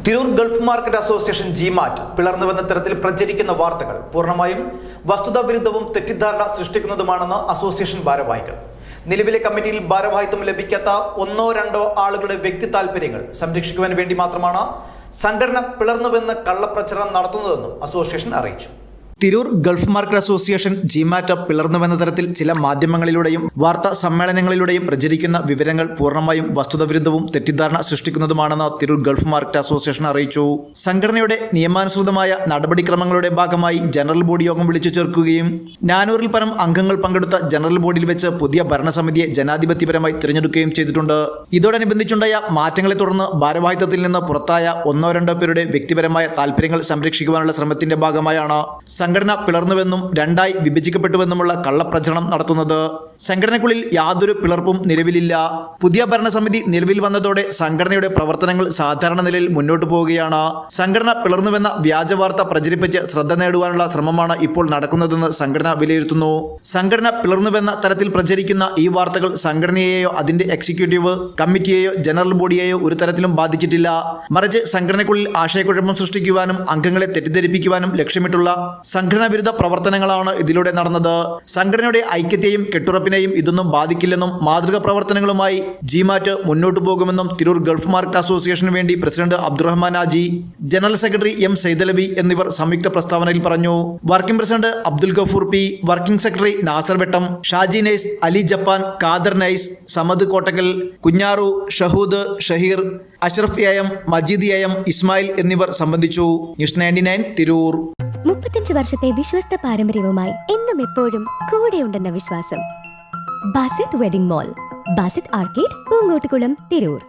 Tirur Gulf market association GMAT പിളർന്നുവെന്ന തരത്തിൽ പ്രചരിക്കുന്ന വാർത്തകൾ പൂർണ്ണമായും വസ്തുതാവിരുദ്ധവും തെറ്റിദ്ധാരണ സൃഷ്ടിക്കുന്നതുമാണെന്ന് അസോസിയേഷൻ ഭാരവാഹികൾ. നിലവിലെ കമ്മിറ്റിയിൽ ഭാരവാഹിത്വം ലഭിക്കാത്ത ഒന്നോ രണ്ടോ ആളുകളുടെ വ്യക്തി താൽപര്യങ്ങൾ സംരക്ഷിക്കുവാൻ വേണ്ടി മാത്രമാണ് സംഘടന പിളർന്നുവെന്ന് കള്ളപ്രചരണം നടത്തുന്നതെന്നും അസോസിയേഷൻ അറിയിച്ചു. Tirur Gulf market association GMAT പിളർന്നുവെന്ന തരത്തിൽ ചില മാധ്യമങ്ങളിലൂടെയും വാർത്താ സമ്മേളനങ്ങളിലൂടെയും പ്രചരിക്കുന്ന വിവരങ്ങൾ പൂർണ്ണമായും വസ്തുതാവിരുദ്ധവും തെറ്റിദ്ധാരണ സൃഷ്ടിക്കുന്നതുമാണെന്ന് തിരൂർ ഗൾഫ് മാർക്കറ്റ് അസോസിയേഷൻ അറിയിച്ചു. സംഘടനയുടെ നിയമാനുസൃതമായ നടപടിക്രമങ്ങളുടെ ഭാഗമായി ജനറൽ ബോഡി യോഗം വിളിച്ചു ചേർക്കുകയും 400-ൽ പരം അംഗങ്ങൾ പങ്കെടുത്ത ജനറൽ ബോഡിയിൽ വെച്ച് പുതിയ ഭരണസമിതിയെ ജനാധിപത്യപരമായി തിരഞ്ഞെടുക്കുകയും ചെയ്തിട്ടുണ്ട്. ഇതോടനുബന്ധിച്ചുണ്ടായ മാറ്റങ്ങളെ തുടർന്ന് ഭാരവാഹിത്വത്തിൽ നിന്ന് പുറത്തായ ഒന്നോ രണ്ടോ പേരുടെ വ്യക്തിപരമായ താൽപര്യങ്ങൾ സംരക്ഷിക്കുവാനുള്ള ശ്രമത്തിന്റെ ഭാഗമായാണ് സംഘടന പിളർന്നുവെന്നും രണ്ടായി വിഭജിക്കപ്പെട്ടുവെന്നുമുള്ള കള്ളപ്രചരണം നടത്തുന്നത്. സംഘടനയ്ക്കുള്ളിൽ യാതൊരു പിളർപ്പും നിലവിലില്ല. പുതിയ ഭരണസമിതി നിലവിൽ വന്നതോടെ സംഘടനയുടെ പ്രവർത്തനങ്ങൾ സാധാരണ നിലയിൽ മുന്നോട്ടു പോവുകയാണ്. സംഘടന പിളർന്നുവെന്ന വ്യാജവാർത്ത പ്രചരിപ്പിച്ച് ശ്രദ്ധ നേടുവാനുള്ള ശ്രമമാണ് ഇപ്പോൾ നടക്കുന്നതെന്ന് സംഘടന വിലയിരുത്തുന്നു. സംഘടന പിളർന്നുവെന്ന തരത്തിൽ പ്രചരിക്കുന്ന ഈ വാർത്തകൾ സംഘടനയെയോ അതിന്റെ എക്സിക്യൂട്ടീവ് കമ്മിറ്റിയെയോ ജനറൽ ബോഡിയെയോ ഒരു തരത്തിലും ബാധിച്ചിട്ടില്ല. മറിച്ച് സംഘടനയ്ക്കുള്ളിൽ ആശയക്കുഴപ്പം സൃഷ്ടിക്കുവാനും അംഗങ്ങളെ തെറ്റിദ്ധരിപ്പിക്കുവാനും ലക്ഷ്യമിട്ടുള്ള സംഘടനാ വിരുദ്ധ പ്രവർത്തനങ്ങളാണ് ഇതിലൂടെ നടന്നത്. സംഘടനയുടെ ഐക്യത്തെയും കെട്ടുറപ്പിനെയും ഇതൊന്നും ബാധിക്കില്ലെന്നും മാതൃക പ്രവർത്തനങ്ങളുമായി ജിമാറ്റ് മുന്നോട്ടു പോകുമെന്നും തിരൂർ ഗൾഫ് മാർക്കറ്റ് അസോസിയേഷന് വേണ്ടി president Abdurahman Haji, general secretary M Saidalavi എന്നിവർ സംയുക്ത പ്രസ്താവനയിൽ പറഞ്ഞു. Working president Abdul Gafoor P, working secretary Nasar Vettam, Shaji Nice, Ali Japan, Khader Nice, Samad Kottakkal, Kunjaru, Shahood, Shaheer, Ashraf M, Majeed M, Ismail എന്നിവർ സംബന്ധിച്ചു. ന്യൂസ് 99 തിരൂർ. 35 വർഷത്തെ വിശ്വസ്ത പാരമ്പര്യവുമായി എന്നും എപ്പോഴും കൂടെയുണ്ടെന്ന വിശ്വാസം. Basith wedding mall, Basith arcade, Poongottukulam, Tirur.